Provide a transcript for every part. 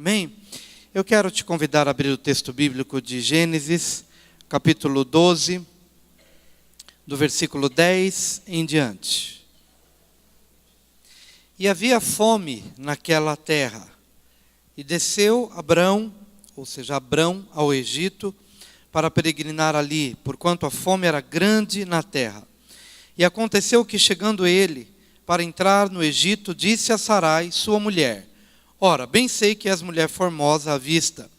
Amém? Eu quero te convidar a abrir o texto bíblico de Gênesis, capítulo 12, do versículo 10 em diante. E havia fome naquela terra, e desceu Abrão, ou seja, Abrão ao Egito, para peregrinar ali, porquanto a fome era grande na terra. E aconteceu que, chegando ele para entrar no Egito, disse a Sarai, sua mulher: Ora, bem sei que és mulher formosa à vista,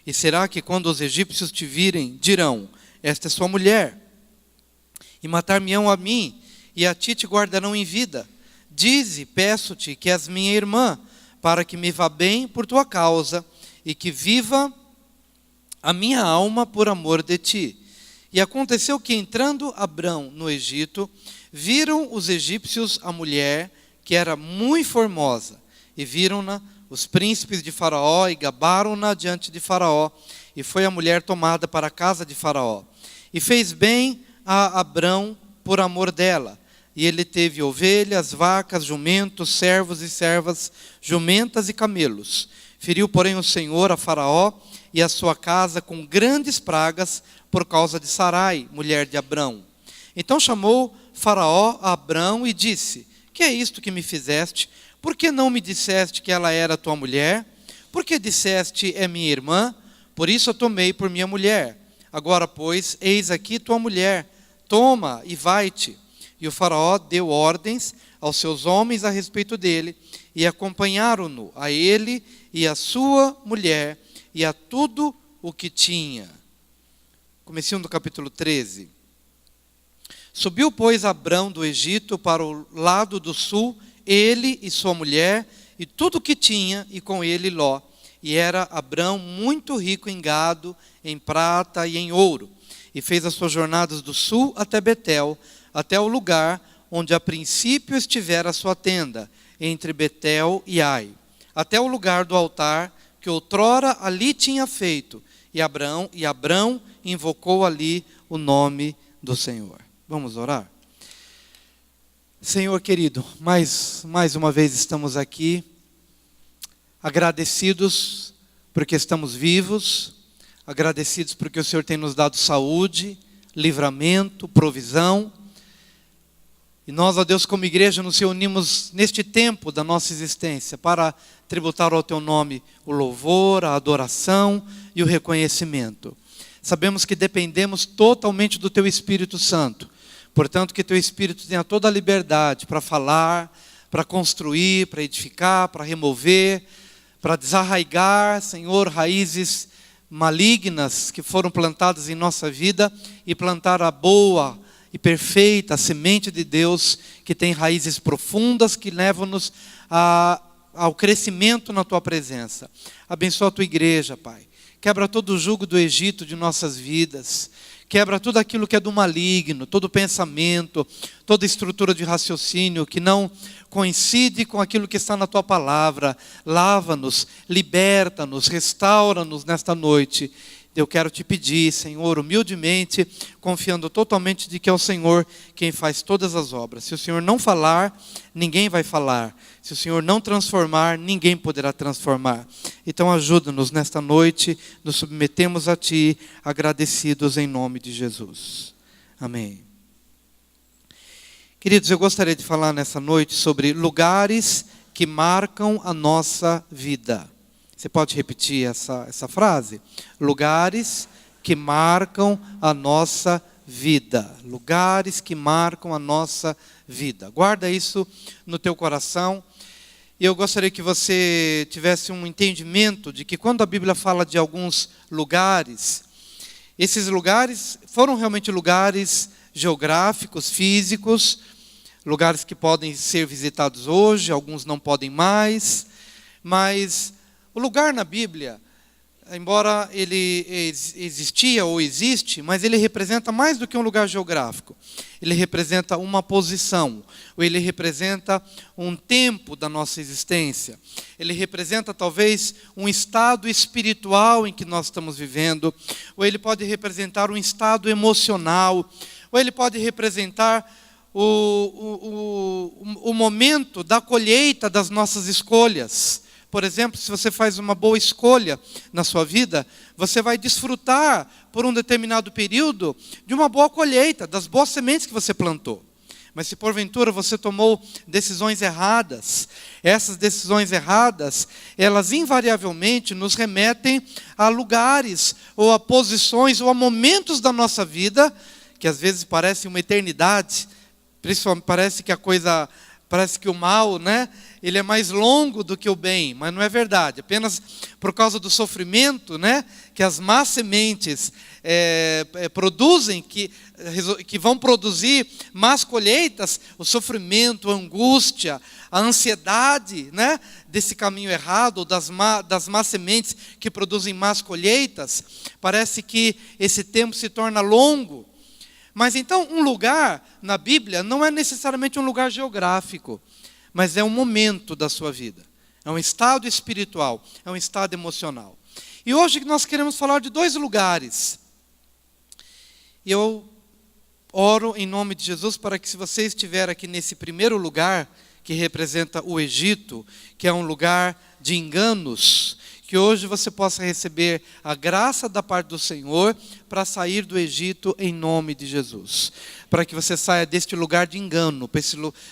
e será que quando os egípcios te virem, dirão: esta é sua mulher, e matar-me-ão a mim, e a ti te guardarão em vida? Dize, peço-te, que és minha irmã, para que me vá bem por tua causa, e que viva a minha alma por amor de ti. E aconteceu que, entrando Abrão no Egito, viram os egípcios a mulher, que era muito formosa, e viram-na os príncipes de Faraó, e gabaram-na diante de Faraó, e foi a mulher tomada para a casa de Faraó. E fez bem a Abrão por amor dela, e ele teve ovelhas, vacas, jumentos, servos e servas, jumentas e camelos. Feriu, porém, o Senhor a Faraó e a sua casa com grandes pragas por causa de Sarai, mulher de Abrão. Então chamou Faraó a Abrão e disse: que é isto que me fizeste? Por que não me disseste que ela era tua mulher? Por que disseste: é minha irmã? Por isso a tomei por minha mulher. Agora, pois, eis aqui tua mulher, toma e vai-te. E o Faraó deu ordens aos seus homens a respeito dele, e acompanharam-no, a ele e a sua mulher, e a tudo o que tinha. Comecinho do capítulo 13. Subiu, pois, Abrão do Egito para o lado do sul, ele e sua mulher, e tudo o que tinha, e com ele Ló. E era Abrão muito rico em gado, em prata e em ouro. E fez as suas jornadas do sul até Betel, até o lugar onde a princípio estivera a sua tenda, entre Betel e Ai, até o lugar do altar que outrora ali tinha feito. E Abrão invocou ali o nome do Senhor. Vamos orar? Senhor querido, mais uma vez estamos aqui, agradecidos porque estamos vivos, agradecidos porque o Senhor tem nos dado saúde, livramento, provisão. E nós, ó Deus, como igreja, nos reunimos neste tempo da nossa existência para tributar ao Teu nome o louvor, a adoração e o reconhecimento. Sabemos que dependemos totalmente do Teu Espírito Santo. Portanto, que Teu Espírito tenha toda a liberdade para falar, para construir, para edificar, para remover, para desarraigar, Senhor, raízes malignas que foram plantadas em nossa vida e plantar a boa e perfeita semente de Deus, que tem raízes profundas, que levam-nos ao crescimento na Tua presença. Abençoa a Tua igreja, Pai. Quebra todo o jugo do Egito de nossas vidas. Quebra tudo aquilo que é do maligno, todo pensamento, toda estrutura de raciocínio que não coincide com aquilo que está na Tua palavra. Lava-nos, liberta-nos, restaura-nos nesta noite. Eu quero te pedir, Senhor, humildemente, confiando totalmente de que é o Senhor quem faz todas as obras. Se o Senhor não falar, ninguém vai falar. Se o Senhor não transformar, ninguém poderá transformar. Então ajuda-nos nesta noite, nos submetemos a Ti, agradecidos em nome de Jesus. Amém. Queridos, eu gostaria de falar nessa noite sobre lugares que marcam a nossa vida. Você pode repetir essa frase? Lugares que marcam a nossa vida. Lugares que marcam a nossa vida. Guarda isso no teu coração. E eu gostaria que você tivesse um entendimento de que quando a Bíblia fala de alguns lugares, esses lugares foram realmente lugares geográficos, físicos, lugares que podem ser visitados hoje, alguns não podem mais, mas o lugar na Bíblia, embora ele existia ou existe, mas ele representa mais do que um lugar geográfico. Ele representa uma posição, ou ele representa um tempo da nossa existência. Ele representa talvez um estado espiritual em que nós estamos vivendo, ou ele pode representar um estado emocional, ou ele pode representar o momento da colheita das nossas escolhas. por exemplo, se você faz uma boa escolha na sua vida, você vai desfrutar por um determinado período de uma boa colheita, das boas sementes que você plantou. Mas se porventura você tomou decisões erradas, essas decisões erradas, elas invariavelmente nos remetem a lugares, ou a posições, ou a momentos da nossa vida, que às vezes parecem uma eternidade, principalmente parece que o mal, né, ele é mais longo do que o bem, mas não é verdade. Apenas por causa do sofrimento, né, que as más sementes produzem, que vão produzir más colheitas, o sofrimento, a angústia, a ansiedade, né, desse caminho errado, das más sementes que produzem más colheitas, parece que esse tempo se torna longo. Mas então um lugar na Bíblia não é necessariamente um lugar geográfico, mas é um momento da sua vida. É um estado espiritual, é um estado emocional. E hoje nós queremos falar de 2 lugares. Eu oro em nome de Jesus para que, se você estiver aqui nesse primeiro lugar, que representa o Egito, que é um lugar de enganos, que hoje você possa receber a graça da parte do Senhor para sair do Egito em nome de Jesus. Para que você saia deste lugar de engano,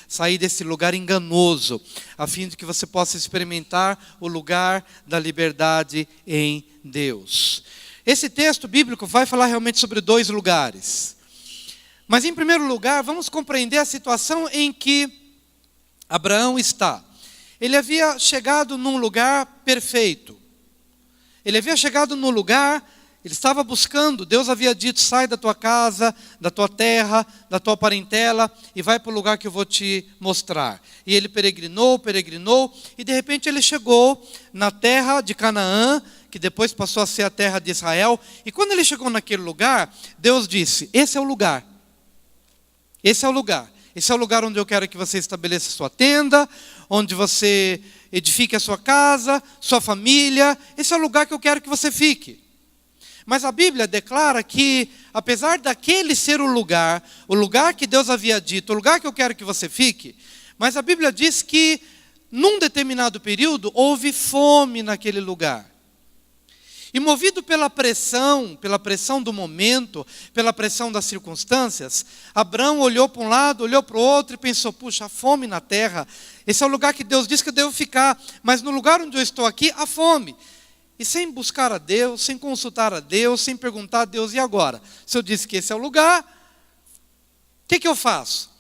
sair desse lugar enganoso, a fim de que você possa experimentar o lugar da liberdade em Deus. Esse texto bíblico vai falar realmente sobre 2 lugares. Mas em primeiro lugar, vamos compreender a situação em que Abraão está. Ele havia chegado num lugar perfeito. Ele havia chegado no lugar, ele estava buscando, Deus havia dito: sai da tua casa, da tua terra, da tua parentela e vai para o lugar que eu vou te mostrar. E ele peregrinou, e de repente ele chegou na terra de Canaã, que depois passou a ser a terra de Israel. E quando ele chegou naquele lugar, Deus disse: esse é o lugar. Esse é o lugar. Esse é o lugar onde eu quero que você estabeleça sua tenda, onde você edifique a sua casa, sua família. Esse é o lugar que eu quero que você fique. Mas a Bíblia declara que, apesar daquele ser o lugar que Deus havia dito, o lugar que eu quero que você fique, mas a Bíblia diz que, num determinado período, houve fome naquele lugar. E movido pela pressão do momento, pela pressão das circunstâncias, Abraão olhou para um lado, olhou para o outro e pensou: puxa, a fome na terra, esse é o lugar que Deus diz que eu devo ficar, mas no lugar onde eu estou aqui, há fome. E sem buscar a Deus, sem consultar a Deus, sem perguntar a Deus: e agora? Se eu disse que esse é o lugar, o que eu faço?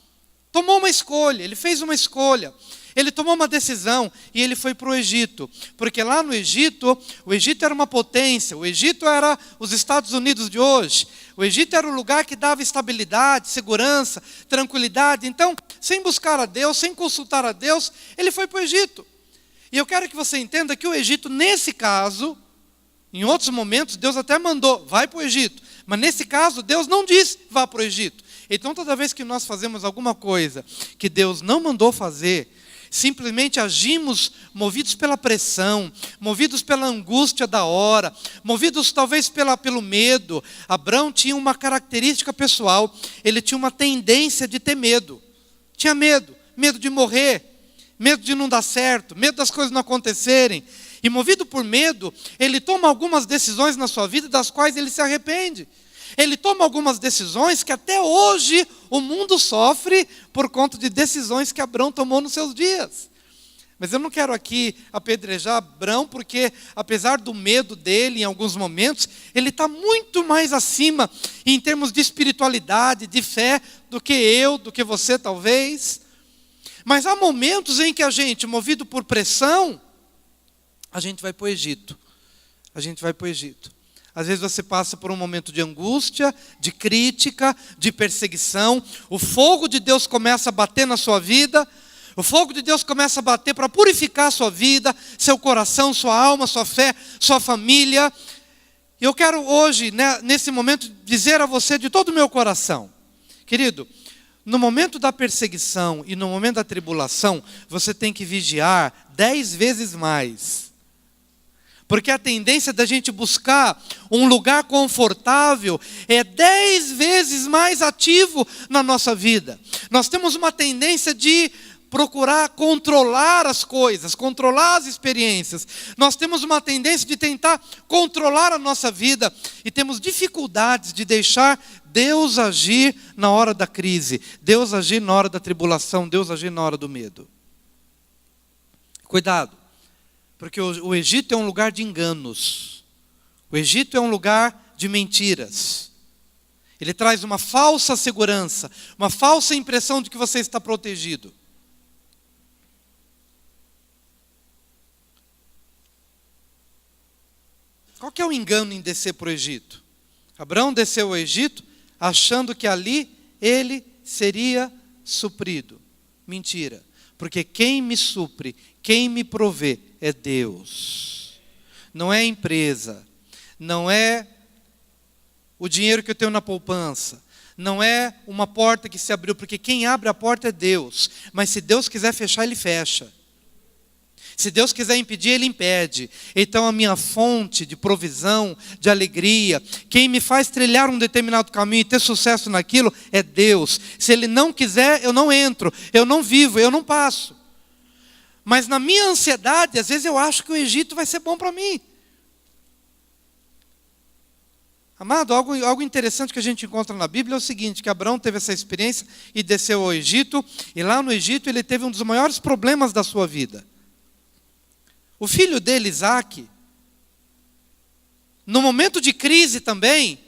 Tomou uma escolha, ele fez uma escolha. Ele tomou uma decisão e ele foi para o Egito. Porque lá no Egito, o Egito era uma potência. O Egito era os Estados Unidos de hoje. O Egito era o lugar que dava estabilidade, segurança, tranquilidade. Então, sem buscar a Deus, sem consultar a Deus, ele foi para o Egito. E eu quero que você entenda que o Egito, nesse caso, em outros momentos, Deus até mandou: vai para o Egito. Mas nesse caso, Deus não disse: vá para o Egito. Então, toda vez que nós fazemos alguma coisa que Deus não mandou fazer, simplesmente agimos movidos pela pressão, movidos pela angústia da hora, movidos talvez pelo medo. Abraão tinha uma característica pessoal: ele tinha uma tendência de ter medo. Tinha medo de morrer, medo de não dar certo, medo das coisas não acontecerem. E movido por medo, ele toma algumas decisões na sua vida das quais ele se arrepende. Ele toma algumas decisões que até hoje o mundo sofre por conta de decisões que Abraão tomou nos seus dias. Mas eu não quero aqui apedrejar Abraão, porque apesar do medo dele em alguns momentos, ele está muito mais acima em termos de espiritualidade, de fé, do que você talvez. Mas há momentos em que a gente, movido por pressão, a gente vai para o Egito. Às vezes você passa por um momento de angústia, de crítica, de perseguição. O fogo de Deus começa a bater na sua vida. O fogo de Deus começa a bater para purificar a sua vida, seu coração, sua alma, sua fé, sua família. E eu quero hoje, nesse momento, dizer a você de todo o meu coração: querido, no momento da perseguição e no momento da tribulação, você tem que vigiar 10 vezes mais. Porque a tendência da gente buscar um lugar confortável é 10 vezes mais ativo na nossa vida. Nós temos uma tendência de procurar controlar as coisas, controlar as experiências. Nós temos uma tendência de tentar controlar a nossa vida e temos dificuldades de deixar Deus agir na hora da crise, Deus agir na hora da tribulação, Deus agir na hora do medo. Cuidado, porque o Egito é um lugar de enganos. O Egito é um lugar de mentiras. Ele traz uma falsa segurança, uma falsa impressão de que você está protegido. Qual que é o engano em descer para o Egito? Abraão desceu ao Egito achando que ali ele seria suprido. Mentira. Porque quem me supre, quem me provê é Deus. Não é a empresa, não é o dinheiro que eu tenho na poupança, não é uma porta que se abriu, porque quem abre a porta é Deus. Mas se Deus quiser fechar, Ele fecha. Se Deus quiser impedir, Ele impede. Então a minha fonte de provisão, de alegria, quem me faz trilhar um determinado caminho e ter sucesso naquilo é Deus. Se Ele não quiser, eu não entro, eu não vivo, eu não passo. Mas na minha ansiedade, às vezes eu acho que o Egito vai ser bom para mim. Amado, algo interessante que a gente encontra na Bíblia é o seguinte, que Abraão teve essa experiência e desceu ao Egito, e lá no Egito ele teve um dos maiores problemas da sua vida. O filho dele, Isaac, no momento de crise também,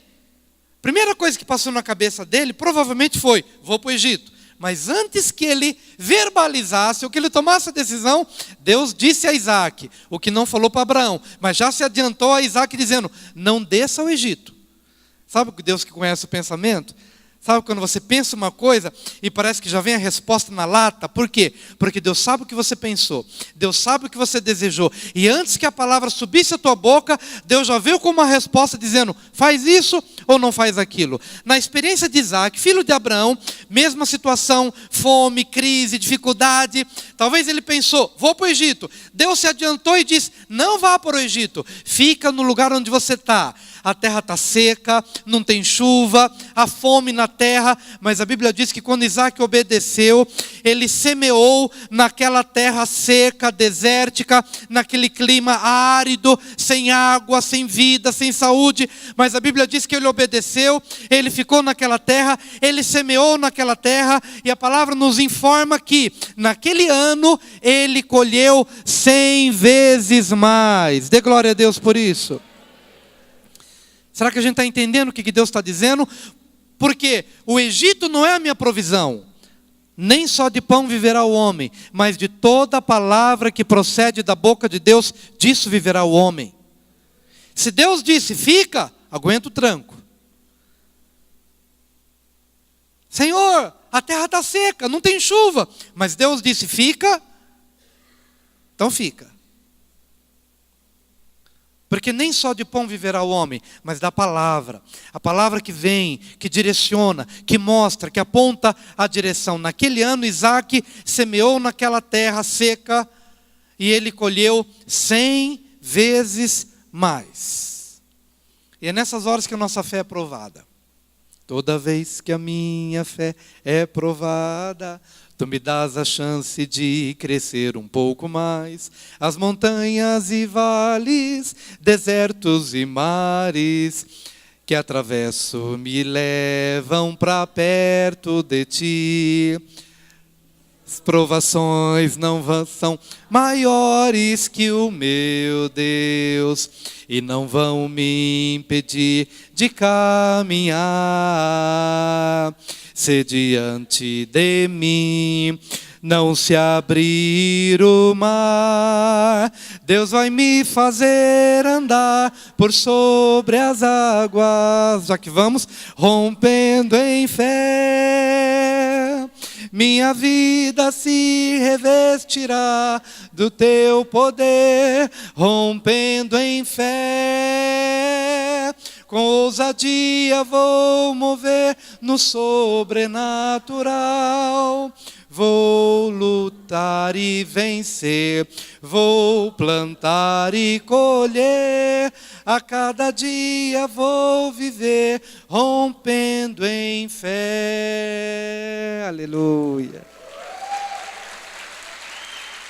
a primeira coisa que passou na cabeça dele provavelmente foi, vou para o Egito. Mas antes que ele verbalizasse, ou que ele tomasse a decisão, Deus disse a Isaac, o que não falou para Abraão, mas já se adiantou a Isaac dizendo, não desça ao Egito. Sabe o Deus que conhece o pensamento? Sabe quando você pensa uma coisa e parece que já vem a resposta na lata? Por quê? Porque Deus sabe o que você pensou. Deus sabe o que você desejou. E antes que a palavra subisse à tua boca, Deus já veio com uma resposta dizendo, faz isso ou não faz aquilo. Na experiência de Isaac, filho de Abraão, mesma situação, fome, crise, dificuldade. Talvez ele pensou, vou para o Egito. Deus se adiantou e disse, não vá para o Egito. Fica no lugar onde você está. A terra está seca, não tem chuva, há fome na terra, mas a Bíblia diz que quando Isaac obedeceu, ele semeou naquela terra seca, desértica, naquele clima árido, sem água, sem vida, sem saúde, mas a Bíblia diz que ele obedeceu, ele ficou naquela terra, ele semeou naquela terra, e a palavra nos informa que naquele ano ele colheu 100 vezes mais. Dê glória a Deus por isso. Será que a gente está entendendo o que Deus está dizendo? Porque o Egito não é a minha provisão. Nem só de pão viverá o homem, mas de toda a palavra que procede da boca de Deus, disso viverá o homem. Se Deus disse, fica, aguenta o tranco. Senhor, a terra está seca, não tem chuva. Mas Deus disse, fica, então fica. Porque nem só de pão viverá o homem, mas da palavra. A palavra que vem, que direciona, que mostra, que aponta a direção. Naquele ano, Isaac semeou naquela terra seca e ele colheu 100 vezes mais. E é nessas horas que a nossa fé é provada. Toda vez que a minha fé é provada, tu me dás a chance de crescer um pouco mais. As montanhas e vales, desertos e mares que atravesso me levam para perto de ti. As provações não são maiores que o meu Deus e não vão me impedir de caminhar. Se diante de mim não se abrir o mar, Deus vai me fazer andar por sobre as águas. Já que vamos, rompendo em fé, minha vida se revestirá do teu poder, rompendo em fé. Com ousadia vou mover no sobrenatural. Vou lutar e vencer, vou plantar e colher. A cada dia vou viver, rompendo em fé. Aleluia.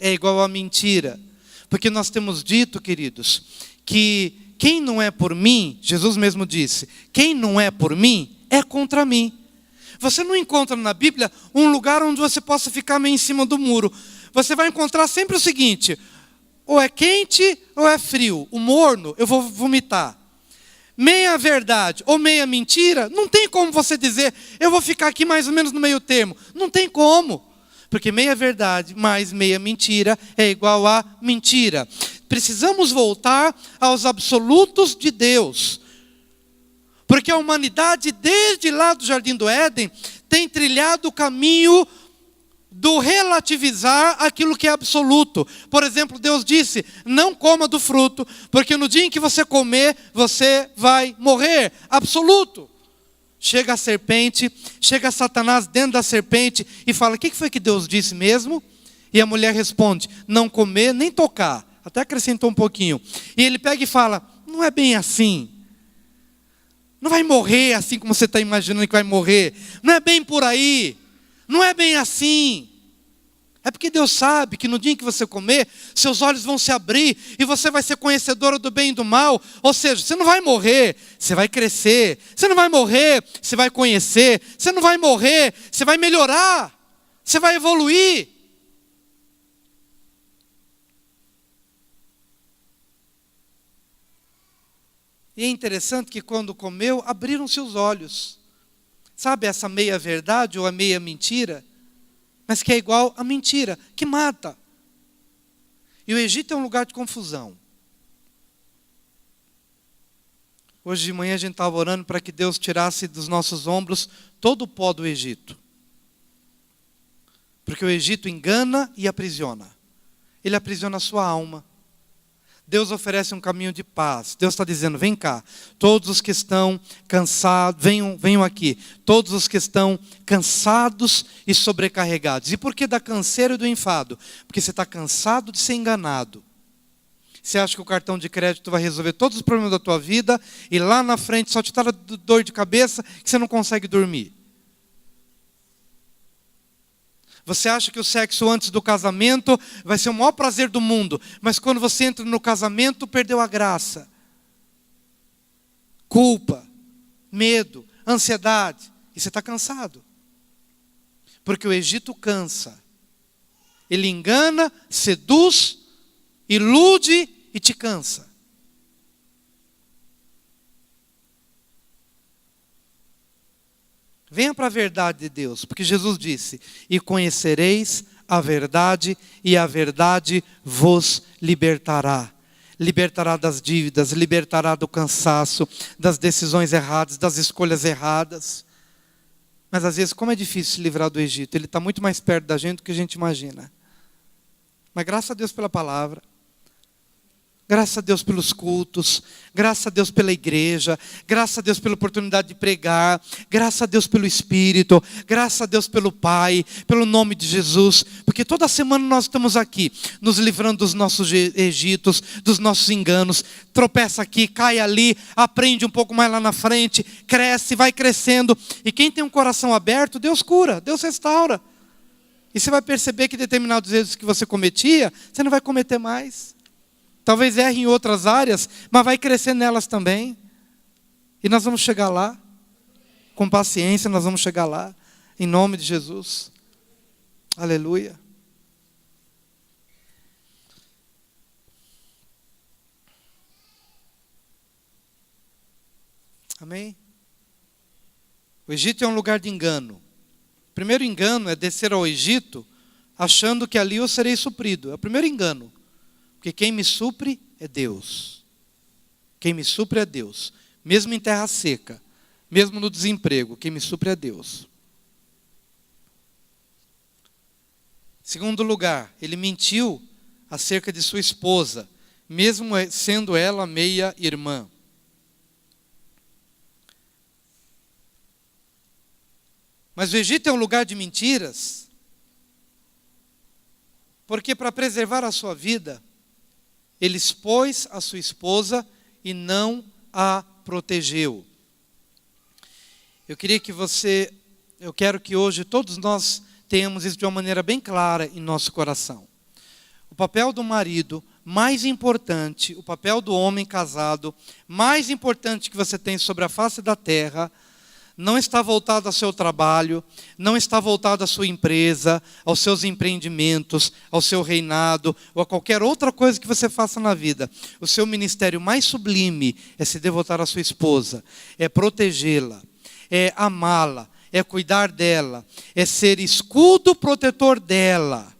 é igual a mentira. Porque nós temos dito, queridos, que quem não é por mim, Jesus mesmo disse, quem não é por mim, é contra mim. Você não encontra na Bíblia um lugar onde você possa ficar meio em cima do muro. Você vai encontrar sempre o seguinte: ou é quente ou é frio. O morno, eu vou vomitar. Meia verdade ou meia mentira, não tem como você dizer, eu vou ficar aqui mais ou menos no meio termo. Não tem como. Porque meia verdade mais meia mentira é igual a mentira. Precisamos voltar aos absolutos de Deus. Porque a humanidade, desde lá do Jardim do Éden, tem trilhado o caminho do relativizar aquilo que é absoluto. Por exemplo, Deus disse, não coma do fruto, porque no dia em que você comer, você vai morrer. Absoluto. Chega a serpente, chega Satanás dentro da serpente e fala, o que foi que Deus disse mesmo? E a mulher responde, não comer nem tocar. Até acrescentou um pouquinho. E ele pega e fala, não é bem assim. Não vai morrer assim como você está imaginando que vai morrer. Não é bem por aí. Não é bem assim. É porque Deus sabe que no dia em que você comer, seus olhos vão se abrir e você vai ser conhecedora do bem e do mal. Ou seja, você não vai morrer, você vai crescer. Você não vai morrer, você vai conhecer. Você não vai morrer, você vai melhorar. Você vai evoluir. E é interessante que quando comeu, abriram-se os olhos. Sabe essa meia verdade ou a meia mentira? Mas que é igual a mentira, que mata. E o Egito é um lugar de confusão. Hoje de manhã a gente estava orando para que Deus tirasse dos nossos ombros todo o pó do Egito. Porque o Egito engana e aprisiona. Ele aprisiona a sua alma. Deus oferece um caminho de paz. Deus está dizendo, vem cá, todos os que estão cansados, venham aqui. Todos os que estão cansados e sobrecarregados. E por que da canseira e do enfado? Porque você está cansado de ser enganado. Você acha que o cartão de crédito vai resolver todos os problemas da tua vida e lá na frente só te dá dor de cabeça que você não consegue dormir. Você acha que o sexo antes do casamento vai ser o maior prazer do mundo, mas quando você entra no casamento, perdeu a graça. Culpa, medo, ansiedade, e você está cansado. Porque o Egito cansa. Ele engana, seduz, ilude e te cansa. Venha para a verdade de Deus, porque Jesus disse, e conhecereis a verdade, e a verdade vos libertará. Libertará das dívidas, libertará do cansaço, das decisões erradas, das escolhas erradas. Mas às vezes, como é difícil se livrar do Egito, ele está muito mais perto da gente do que a gente imagina. Mas graças a Deus pela palavra. Graças a Deus pelos cultos, graças a Deus pela igreja, graças a Deus pela oportunidade de pregar, graças a Deus pelo Espírito, graças a Deus pelo Pai, pelo nome de Jesus, porque toda semana nós estamos aqui, nos livrando dos nossos egitos, dos nossos enganos, tropeça aqui, cai ali, aprende um pouco mais lá na frente, cresce, vai crescendo, e quem tem um coração aberto, Deus cura, Deus restaura, e você vai perceber que determinados erros que você cometia, você não vai cometer mais. Talvez erre em outras áreas, mas vai crescer nelas também. E nós vamos chegar lá. Com paciência nós vamos chegar lá. Em nome de Jesus. Aleluia. Amém? O Egito é um lugar de engano. O primeiro engano é descer ao Egito achando que ali eu serei suprido. É o primeiro engano. Porque quem me supre é Deus. Quem me supre é Deus. Mesmo em terra seca, mesmo no desemprego, quem me supre é Deus. Segundo lugar, ele mentiu acerca de sua esposa, mesmo sendo ela meia irmã. Mas o Egito é um lugar de mentiras, porque para preservar a sua vida, ele expôs a sua esposa e não a protegeu. Eu quero que hoje todos nós tenhamos isso de uma maneira bem clara em nosso coração. papel do marido mais importante, o papel do homem casado mais importante que você tem sobre a face da terra, não está voltado ao seu trabalho, não está voltado à sua empresa, aos seus empreendimentos, ao seu reinado, ou a qualquer outra coisa que você faça na vida. O seu ministério mais sublime é se devotar à sua esposa, é protegê-la, é amá-la, é cuidar dela, é ser escudo protetor dela.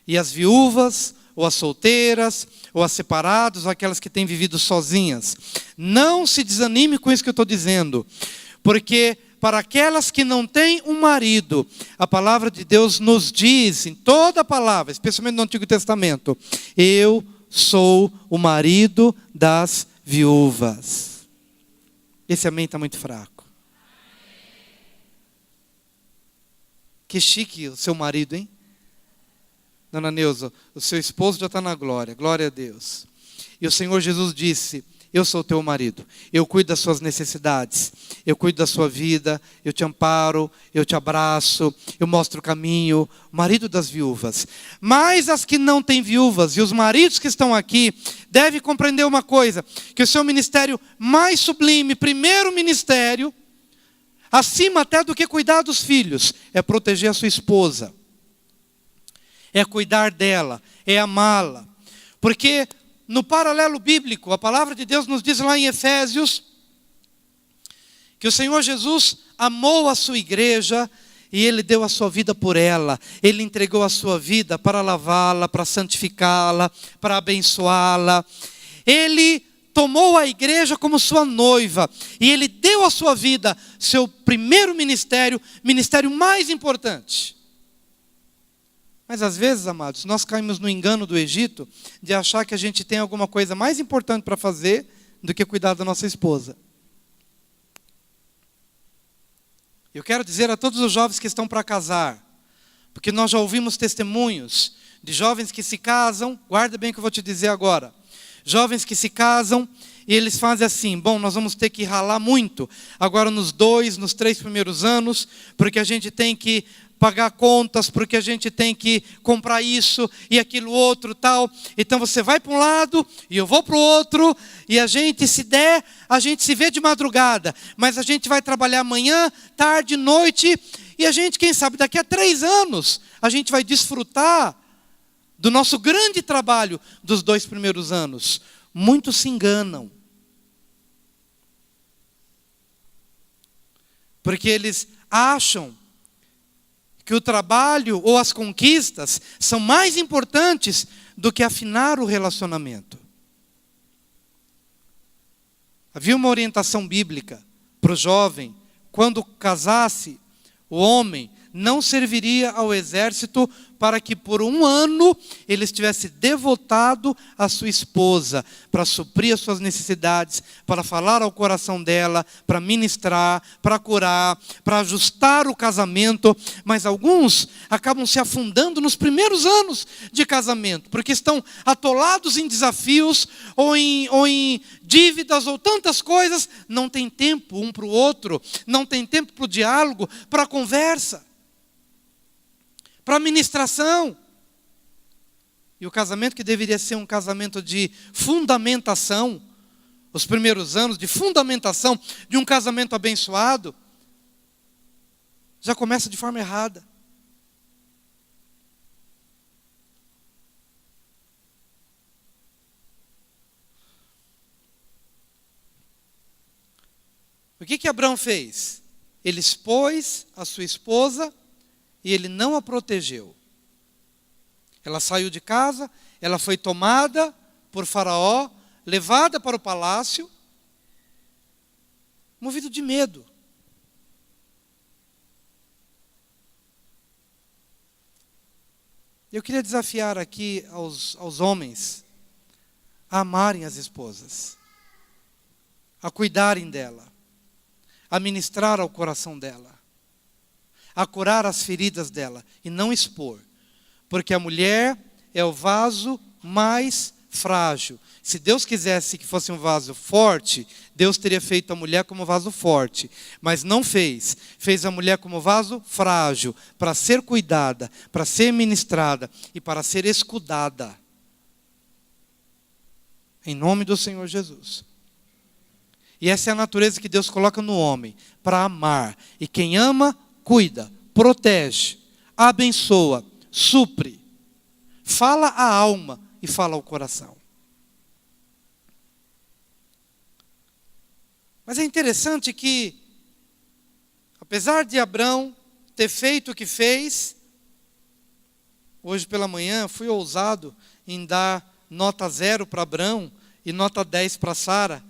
E as viúvas, ou as solteiras, ou as separadas, ou aquelas que têm vivido sozinhas, não se desanime com isso que eu estou dizendo. Porque para aquelas que não têm um marido, a palavra de Deus nos diz, em toda a palavra, especialmente no Antigo Testamento, eu sou o marido das viúvas. Esse amém está muito fraco. Que chique o seu marido, hein? Dona Neuza, o seu esposo já está na glória, glória a Deus. E o Senhor Jesus disse, eu sou teu marido, eu cuido das suas necessidades, eu cuido da sua vida, eu te amparo, eu te abraço, eu mostro o caminho, marido das viúvas. Mas as que não têm viúvas e os maridos que estão aqui, devem compreender uma coisa, que o seu ministério mais sublime, primeiro ministério, acima até do que cuidar dos filhos, é proteger a sua esposa, é cuidar dela, é amá-la, porque no paralelo bíblico, a palavra de Deus nos diz lá em Efésios, que o Senhor Jesus amou a sua igreja e Ele deu a sua vida por ela. Ele entregou a sua vida para lavá-la, para santificá-la, para abençoá-la. Ele tomou a igreja como sua noiva e Ele deu a sua vida, seu primeiro ministério, ministério mais importante. Mas às vezes, amados, nós caímos no engano do Egito de achar que a gente tem alguma coisa mais importante para fazer do que cuidar da nossa esposa. Eu quero dizer a todos os jovens que estão para casar, porque nós já ouvimos testemunhos de jovens que se casam, guarda bem o que eu vou te dizer agora. Jovens que se casam e eles fazem assim, bom, nós vamos ter que ralar muito, agora nos 2, nos 3 primeiros anos, porque a gente tem que pagar contas, porque a gente tem que comprar isso e aquilo outro tal. Então você vai para um lado e eu vou para o outro, e a gente, se der, a gente se vê de madrugada, mas a gente vai trabalhar manhã, tarde, noite, e a gente, quem sabe, daqui a 3 anos, a gente vai desfrutar do nosso grande trabalho dos 2 primeiros anos. Muitos se enganam, porque eles acham que o trabalho ou as conquistas são mais importantes do que afinar o relacionamento. Havia uma orientação bíblica para o jovem, quando casasse, o homem não serviria ao exército para que por 1 ano ele estivesse devotado à sua esposa, para suprir as suas necessidades, para falar ao coração dela, para ministrar, para curar, para ajustar o casamento. Mas alguns acabam se afundando nos primeiros anos de casamento, porque estão atolados em desafios, ou em dívidas, ou tantas coisas, não tem tempo um para o outro, não tem tempo para o diálogo, para a conversa, para a ministração. E o casamento, que deveria ser um casamento de fundamentação, os primeiros anos de fundamentação de um casamento abençoado, já começa de forma errada. O que Abraão fez? Ele expôs a sua esposa e ele não a protegeu. Ela saiu de casa, ela foi tomada por Faraó, levada para o palácio, movido de medo. Eu queria desafiar aqui aos homens a amarem as esposas, a cuidarem dela, a ministrar ao coração dela, a curar as feridas dela e não expor. Porque a mulher é o vaso mais frágil. Se Deus quisesse que fosse um vaso forte, Deus teria feito a mulher como vaso forte. Mas não fez. Fez a mulher como vaso frágil, para ser cuidada, para ser ministrada e para ser escudada. Em nome do Senhor Jesus. E essa é a natureza que Deus coloca no homem, para amar. E quem ama, cuida, protege, abençoa, supre. Fala a alma e fala ao coração. Mas é interessante que, apesar de Abrão ter feito o que fez, hoje pela manhã fui ousado em dar nota 0 para Abrão e nota 10 para Sara,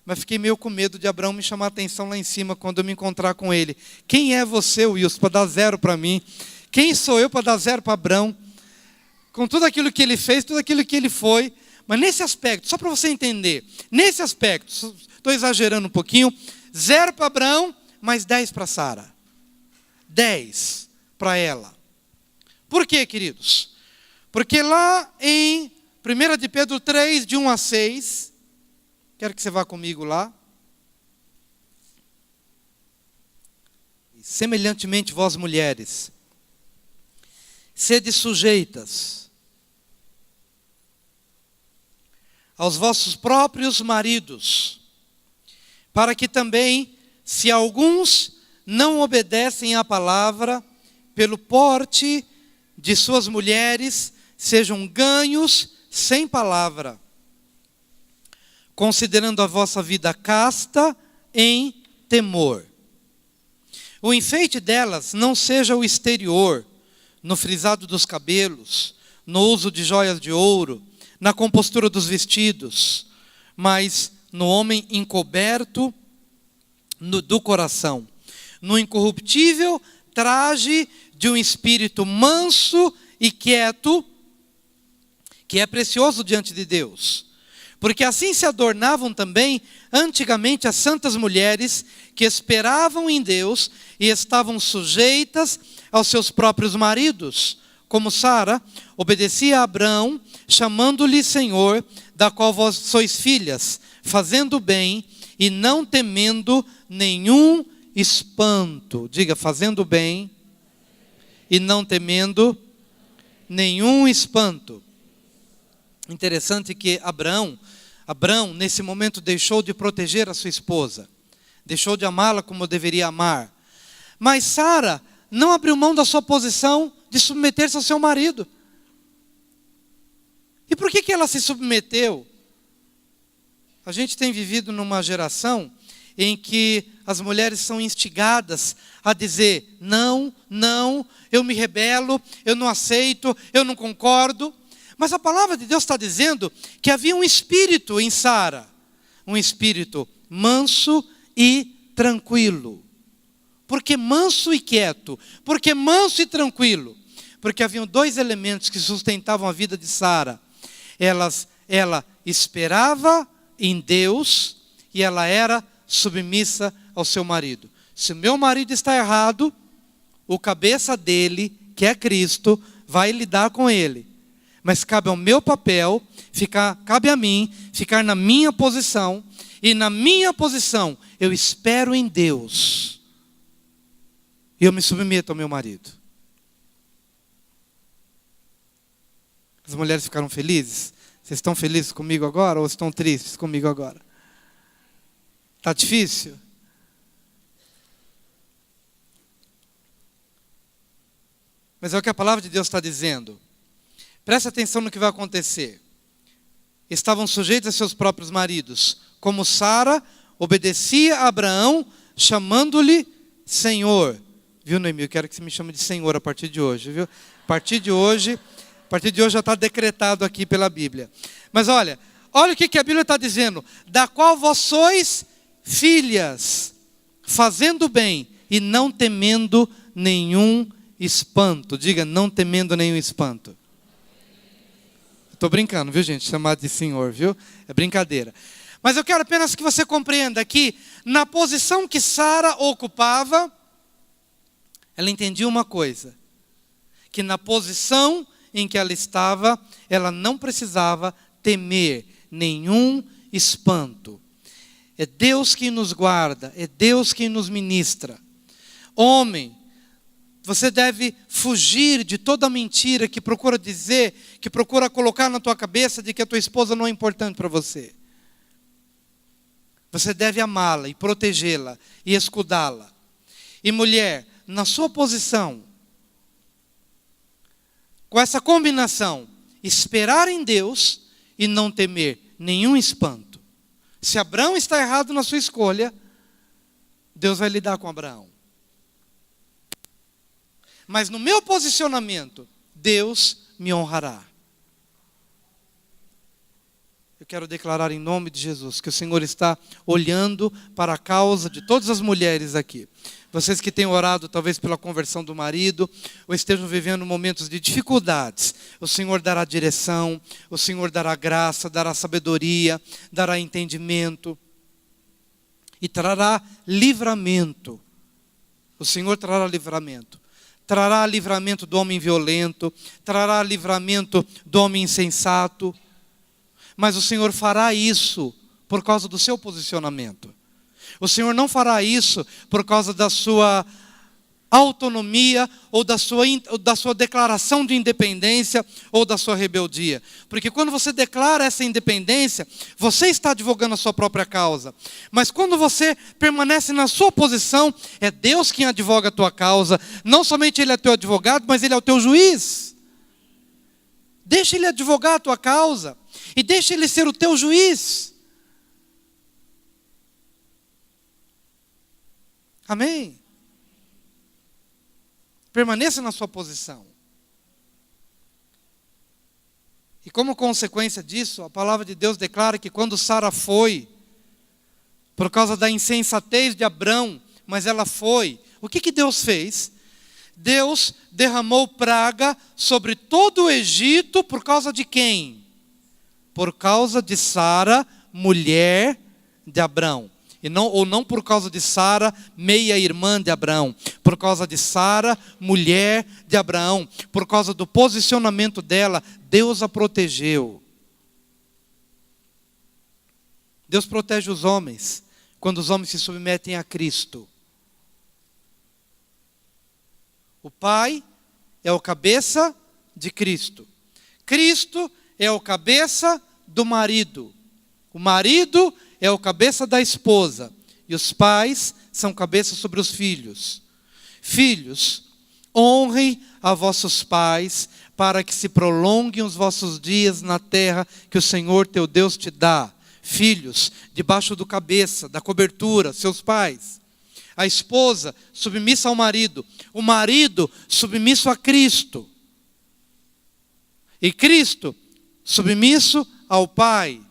mas fiquei meio com medo de Abrão me chamar a atenção lá em cima quando eu me encontrar com ele. Quem é você, Wilson, para dar 0 para mim? Quem sou eu para dar 0 para Abrão? Com tudo aquilo que ele fez, tudo aquilo que ele foi. Mas nesse aspecto, só para você entender, nesse aspecto, estou exagerando um pouquinho, 0 para Abrão, mas 10 para Sara. 10 para ela. Por quê, queridos? Porque lá em 1 de Pedro 3, de 1 a 6, quero que você vá comigo lá. Semelhantemente, vós mulheres, sede sujeitas aos vossos próprios maridos, para que também, se alguns não obedecem à palavra, pelo porte de suas mulheres, sejam ganhos sem palavra, considerando a vossa vida casta em temor. O enfeite delas não seja o exterior, no frisado dos cabelos, no uso de joias de ouro, na compostura dos vestidos, mas no homem encoberto do coração, no incorruptível traje de um espírito manso e quieto, que é precioso diante de Deus. Porque assim se adornavam também antigamente as santas mulheres que esperavam em Deus e estavam sujeitas aos seus próprios maridos, como Sara obedecia a Abrão, chamando-lhe Senhor, da qual vós sois filhas, fazendo bem e não temendo nenhum espanto. Diga, fazendo bem e não temendo nenhum espanto. Interessante que Abrão, nesse momento, deixou de proteger a sua esposa. Deixou de amá-la como deveria amar. Mas Sara não abriu mão da sua posição de submeter-se ao seu marido. E por que ela se submeteu? A gente tem vivido numa geração em que as mulheres são instigadas a dizer, não, eu me rebelo, eu não aceito, eu não concordo. Mas a palavra de Deus está dizendo que havia um espírito em Sara, um espírito manso e tranquilo. Por que manso e quieto? Por que manso e tranquilo? Porque haviam 2 elementos que sustentavam a vida de Sara. Ela esperava em Deus e ela era submissa ao seu marido. Se o meu marido está errado, o cabeça dele, que é Cristo, vai lidar com ele. Mas cabe ao meu papel, cabe a mim ficar na minha posição. E na minha posição, eu espero em Deus. E eu me submeto ao meu marido. As mulheres ficaram felizes? Vocês estão felizes comigo agora ou estão tristes comigo agora? Está difícil? Mas é o que a palavra de Deus está dizendo. Presta atenção no que vai acontecer. Estavam sujeitos a seus próprios maridos, como Sara obedecia a Abraão, chamando-lhe Senhor. Viu, Noemi? Eu quero que você me chame de Senhor a partir de hoje, viu? A partir de hoje já está decretado aqui pela Bíblia. Mas olha o que a Bíblia está dizendo. Da qual vós sois filhas, fazendo bem e não temendo nenhum espanto. Diga, não temendo nenhum espanto. Estou brincando, viu, gente? Chamar de Senhor, viu? É brincadeira. Mas eu quero apenas que você compreenda que, na posição que Sara ocupava, ela entendia uma coisa. Que na posição em que ela estava, ela não precisava temer nenhum espanto. É Deus quem nos guarda, é Deus quem nos ministra. Homem, Você deve fugir de toda mentira que procura dizer, que procura colocar na tua cabeça de que a tua esposa não é importante para você. Você deve amá-la e protegê-la e escudá-la. E mulher, na sua posição, com essa combinação, esperar em Deus e não temer nenhum espanto. Se Abraão está errado na sua escolha, Deus vai lidar com Abraão. Mas no meu posicionamento, Deus me honrará. Eu quero declarar em nome de Jesus que o Senhor está olhando para a causa de todas as mulheres aqui. Vocês que têm orado talvez pela conversão do marido, ou estejam vivendo momentos de dificuldades, o Senhor dará direção, o Senhor dará graça, dará sabedoria, dará entendimento e trará livramento. O Senhor trará livramento. Trará livramento do homem violento, trará livramento do homem insensato. Mas o Senhor fará isso por causa do seu posicionamento. O Senhor não fará isso por causa da sua autonomia ou da sua declaração de independência ou da sua rebeldia. Porque quando você declara essa independência, você está advogando a sua própria causa. Mas quando você permanece na sua posição, é Deus quem advoga a tua causa. Não somente Ele é teu advogado, mas Ele é o teu juiz. Deixa Ele advogar a tua causa e deixa Ele ser o teu juiz. Amém? Permaneça na sua posição. E como consequência disso, a palavra de Deus declara que quando Sara foi, por causa da insensatez de Abrão, mas ela foi, o que Deus fez? Deus derramou praga sobre todo o Egito por causa de quem? Por causa de Sara, mulher de Abrão. Ou não por causa de Sara, meia-irmã de Abraão. Por causa de Sara, mulher de Abraão. Por causa do posicionamento dela, Deus a protegeu. Deus protege os homens quando os homens se submetem a Cristo. O Pai é o cabeça de Cristo. Cristo é o cabeça do marido. O marido é o cabeça da esposa. E os pais são cabeça sobre os filhos. Filhos, honrem a vossos pais, para que se prolonguem os vossos dias na terra que o Senhor teu Deus te dá. Filhos, debaixo do cabeça, da cobertura, seus pais. A esposa, submissa ao marido. O marido, submisso a Cristo. E Cristo, submisso ao Pai.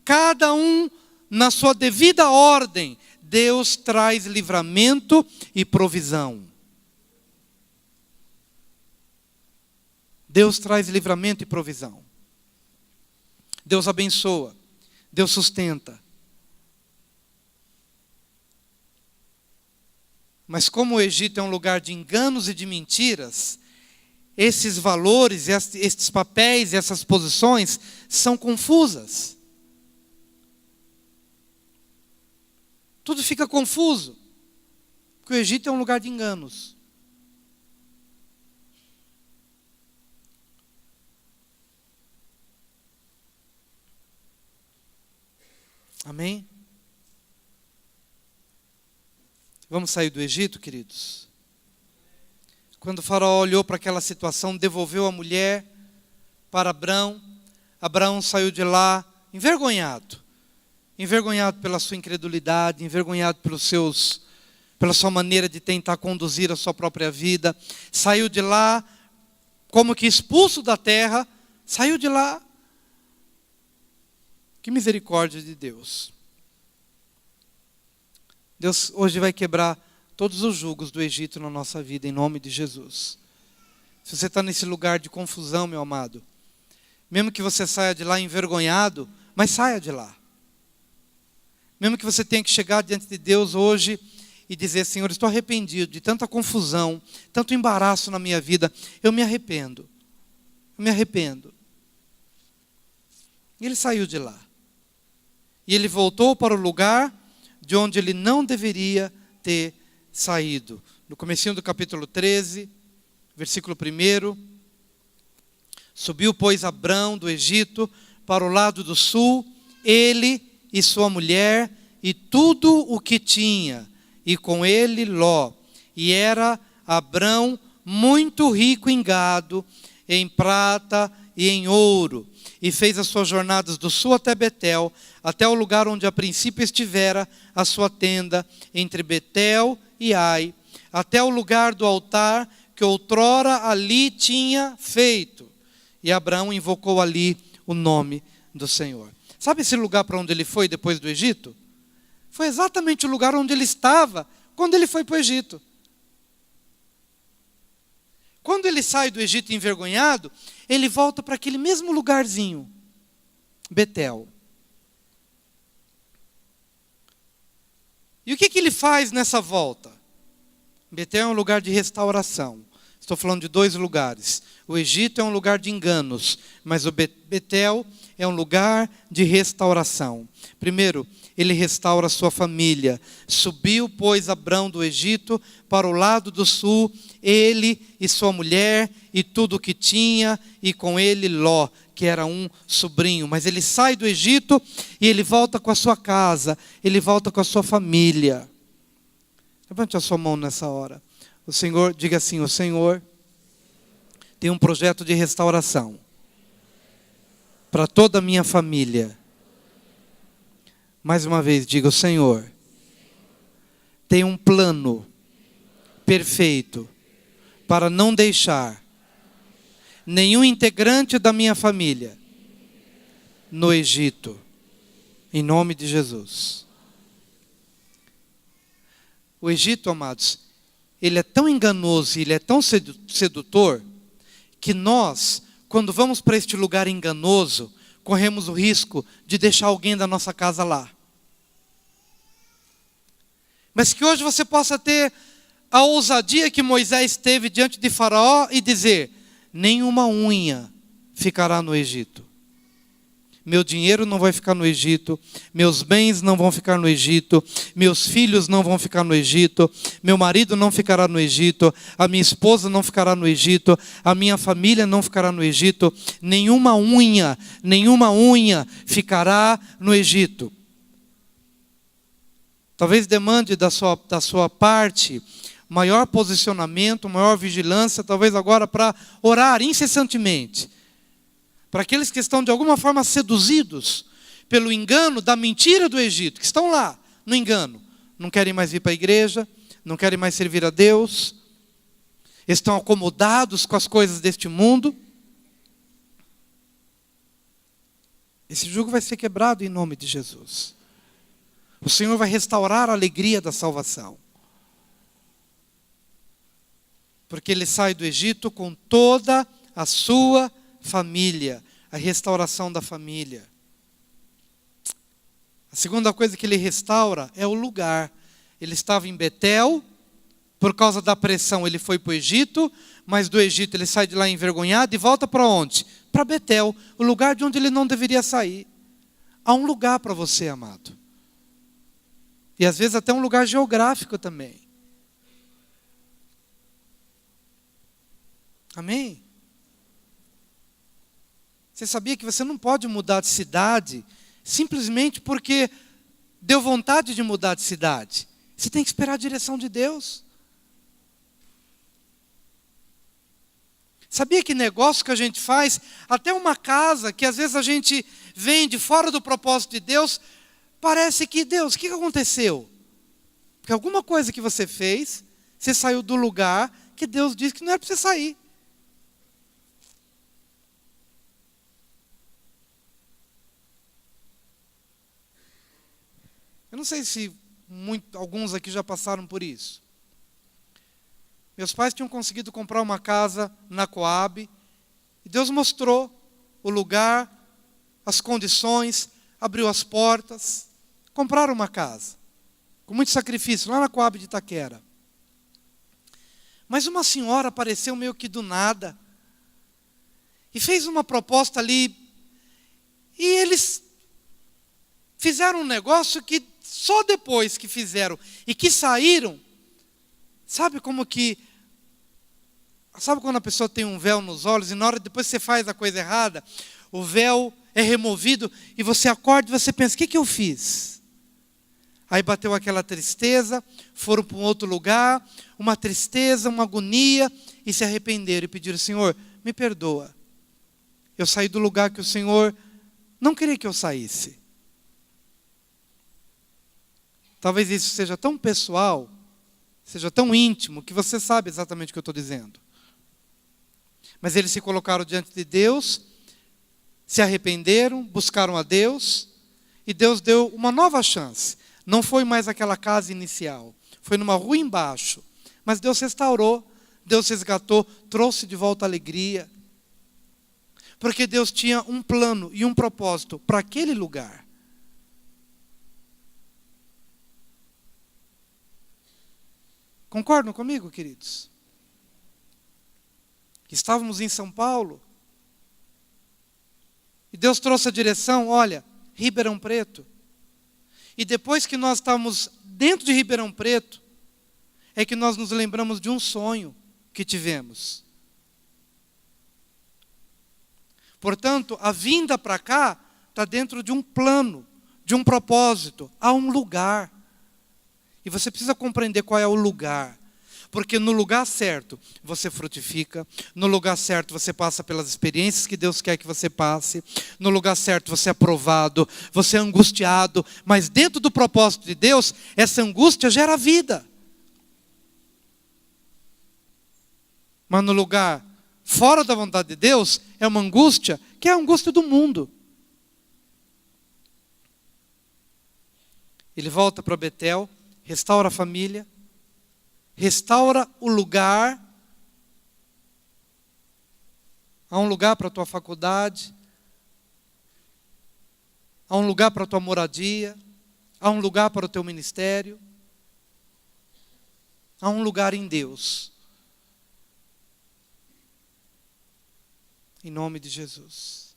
Cada um na sua devida ordem, Deus traz livramento e provisão. Deus traz livramento e provisão. Deus abençoa. Deus sustenta. Mas como o Egito é um lugar de enganos e de mentiras, esses valores, estes papéis e essas posições são confusas. Tudo fica confuso, porque o Egito é um lugar de enganos. Amém? Vamos sair do Egito, queridos? Quando o faraó olhou para aquela situação, devolveu a mulher para Abrão. Abraão saiu de lá envergonhado. Envergonhado pela sua incredulidade, envergonhado pela sua maneira de tentar conduzir a sua própria vida. Saiu de lá como que expulso da terra, saiu de lá. Que misericórdia de Deus. Deus hoje vai quebrar todos os jugos do Egito na nossa vida, em nome de Jesus. Se você está nesse lugar de confusão, meu amado, mesmo que você saia de lá envergonhado, mas saia de lá. Mesmo que você tenha que chegar diante de Deus hoje e dizer: Senhor, estou arrependido de tanta confusão, tanto embaraço na minha vida, eu me arrependo. Eu me arrependo. E ele saiu de lá. E ele voltou para o lugar de onde ele não deveria ter saído, no comecinho do capítulo 13, versículo 1. Subiu, pois, Abrão do Egito para o lado do sul, ele e sua mulher, e tudo o que tinha, e com ele Ló. E era Abrão muito rico em gado, em prata e em ouro. E fez as suas jornadas do sul até Betel, até o lugar onde a princípio estivera a sua tenda, entre Betel e Ai, até o lugar do altar que outrora ali tinha feito. E Abraão invocou ali o nome do Senhor. Sabe esse lugar para onde ele foi depois do Egito? Foi exatamente o lugar onde ele estava quando ele foi para o Egito. Quando ele sai do Egito envergonhado, ele volta para aquele mesmo lugarzinho, Betel. E o que ele faz nessa volta? Betel é um lugar de restauração. Estou falando de 2 lugares. O Egito é um lugar de enganos, mas o Betel é um lugar de restauração. Primeiro, ele restaura a sua família. Subiu, pois, Abrão do Egito para o lado do sul, ele e sua mulher e tudo o que tinha, e com ele Ló, que era um sobrinho. Mas ele sai do Egito e ele volta com a sua casa, ele volta com a sua família. Levante a sua mão nessa hora. O Senhor, diga assim, o Senhor tem um projeto de restauração para toda a minha família. Mais uma vez, diga, o Senhor tem um plano perfeito para não deixar nenhum integrante da minha família no Egito, em nome de Jesus. O Egito, amados, ele é tão enganoso e ele é tão sedutor, que nós, quando vamos para este lugar enganoso, corremos o risco de deixar alguém da nossa casa lá. Mas que hoje você possa ter a ousadia que Moisés teve diante de Faraó e dizer: nenhuma unha ficará no Egito. Meu dinheiro não vai ficar no Egito, meus bens não vão ficar no Egito, meus filhos não vão ficar no Egito, meu marido não ficará no Egito, a minha esposa não ficará no Egito, a minha família não ficará no Egito, nenhuma unha ficará no Egito. Talvez demande da sua parte maior posicionamento, maior vigilância, talvez agora para orar incessantemente. Para aqueles que estão de alguma forma seduzidos pelo engano da mentira do Egito, que estão lá no engano, não querem mais vir para a igreja, não querem mais servir a Deus, estão acomodados com as coisas deste mundo. Esse jugo vai ser quebrado em nome de Jesus. O Senhor vai restaurar a alegria da salvação. Porque ele sai do Egito com toda a sua família, a restauração da família. A segunda coisa que ele restaura é o lugar. Ele estava em Betel, por causa da pressão ele foi para o Egito, mas do Egito ele sai de lá envergonhado e volta para onde? Para Betel, o lugar de onde ele não deveria sair. Há um lugar para você, amado. E às vezes até um lugar geográfico também. Amém? Você sabia que você não pode mudar de cidade simplesmente porque deu vontade de mudar de cidade? Você tem que esperar a direção de Deus. Sabia que negócio que a gente faz, até uma casa que às vezes a gente vende fora do propósito de Deus, parece que, Deus, o que aconteceu? Porque alguma coisa que você fez, você saiu do lugar que Deus disse que não era para você sair. Eu não sei se alguns aqui já passaram por isso. Meus pais tinham conseguido comprar uma casa na Coab, e Deus mostrou o lugar, as condições, abriu as portas, compraram uma casa, com muito sacrifício, lá na Coab de Itaquera. Mas uma senhora apareceu meio que do nada, e fez uma proposta ali, e eles fizeram um negócio que só depois que fizeram e que saíram, Sabe quando a pessoa tem um véu nos olhos e na hora depois você faz a coisa errada, o véu é removido e você acorda e você pensa, o que eu fiz? Aí bateu aquela tristeza, foram para um outro lugar, uma tristeza, uma agonia, e se arrependeram e pediram, Senhor, me perdoa. Eu saí do lugar que o Senhor não queria que eu saísse. Talvez isso seja tão pessoal, seja tão íntimo, que você sabe exatamente o que eu estou dizendo. Mas eles se colocaram diante de Deus, se arrependeram, buscaram a Deus, e Deus deu uma nova chance. Não foi mais aquela casa inicial, foi numa rua embaixo. Mas Deus restaurou, Deus resgatou, trouxe de volta a alegria. Porque Deus tinha um plano e um propósito para aquele lugar. Concordam comigo, queridos? Estávamos em São Paulo, e Deus trouxe a direção, olha, Ribeirão Preto. E depois que nós estávamos dentro de Ribeirão Preto, é que nós nos lembramos de um sonho que tivemos. Portanto, a vinda para cá está dentro de um plano, de um propósito, há um lugar. E você precisa compreender qual é o lugar. Porque no lugar certo você frutifica, no lugar certo você passa pelas experiências que Deus quer que você passe, no lugar certo você é aprovado, você é angustiado, mas dentro do propósito de Deus, essa angústia gera vida. Mas no lugar fora da vontade de Deus, é uma angústia que é a angústia do mundo. Ele volta para Betel, restaura a família, restaura o lugar. Há um lugar para a tua faculdade, há um lugar para a tua moradia, há um lugar para o teu ministério, há um lugar em Deus. Em nome de Jesus.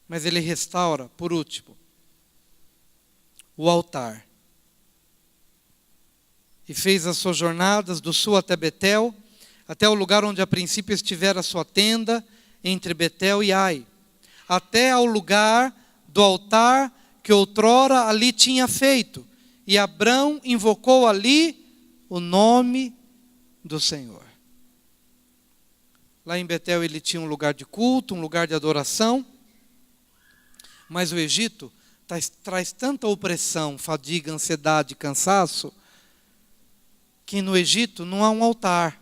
Mas ele restaura, por último, o altar. E fez as suas jornadas do sul até Betel, até o lugar onde a princípio estivera a sua tenda, entre Betel e Ai, até ao lugar do altar que outrora ali tinha feito. E Abrão invocou ali o nome do Senhor. Lá em Betel ele tinha um lugar de culto, um lugar de adoração, mas o Egito traz tanta opressão, fadiga, ansiedade, cansaço, que no Egito não há um altar.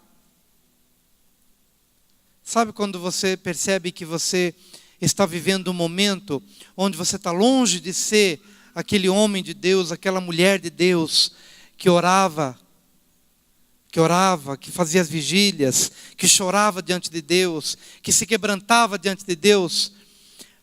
Sabe quando você percebe que você está vivendo um momento onde você está longe de ser aquele homem de Deus, aquela mulher de Deus, que orava, que fazia as vigílias, que chorava diante de Deus, que se quebrantava diante de Deus.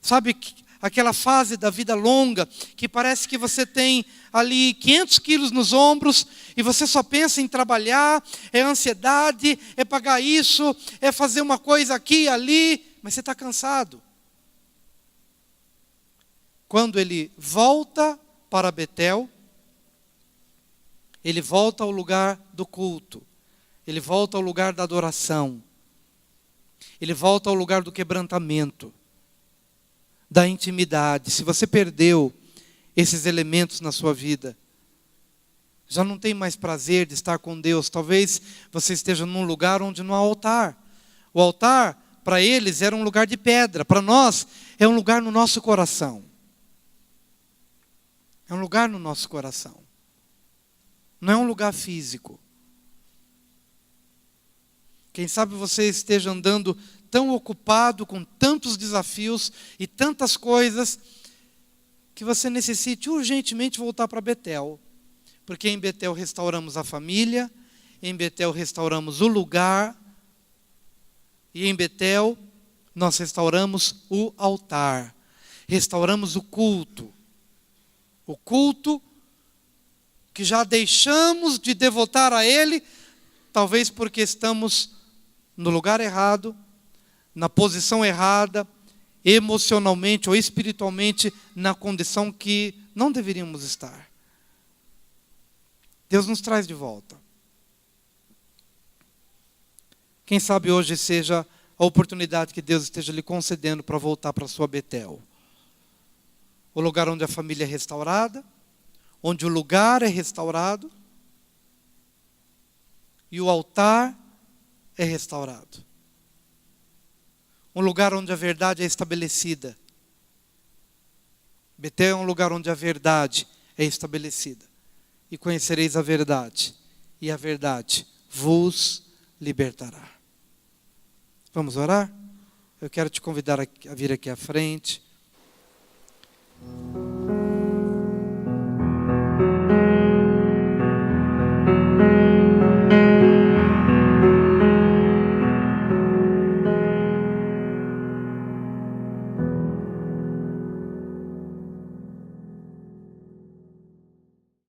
Sabe aquela fase da vida longa, que parece que você tem ali 500 quilos nos ombros, e você só pensa em trabalhar, é ansiedade, é pagar isso, é fazer uma coisa aqui e ali, mas você está cansado. Quando ele volta para Betel, ele volta ao lugar do culto, ele volta ao lugar da adoração, ele volta ao lugar do quebrantamento, da intimidade. Se você perdeu esses elementos na sua vida, já não tem mais prazer de estar com Deus, talvez você esteja num lugar onde não há altar. O altar, para eles, era um lugar de pedra, para nós, é um lugar no nosso coração. É um lugar no nosso coração. Não é um lugar físico. Quem sabe você esteja andando tão ocupado com tantos desafios e tantas coisas, que você necessite urgentemente voltar para Betel. Porque em Betel restauramos a família, em Betel restauramos o lugar, e em Betel nós restauramos o altar, restauramos o culto. O culto que já deixamos de devotar a Ele, talvez porque estamos no lugar errado, na posição errada, emocionalmente ou espiritualmente na condição que não deveríamos estar. Deus nos traz de volta. Quem sabe hoje seja a oportunidade que Deus esteja lhe concedendo para voltar para a sua Betel. O lugar onde a família é restaurada, onde o lugar é restaurado e o altar é restaurado. Um lugar onde a verdade é estabelecida. Betel é um lugar onde a verdade é estabelecida. E conhecereis a verdade, e a verdade vos libertará. Vamos orar? Eu quero te convidar a vir aqui à frente.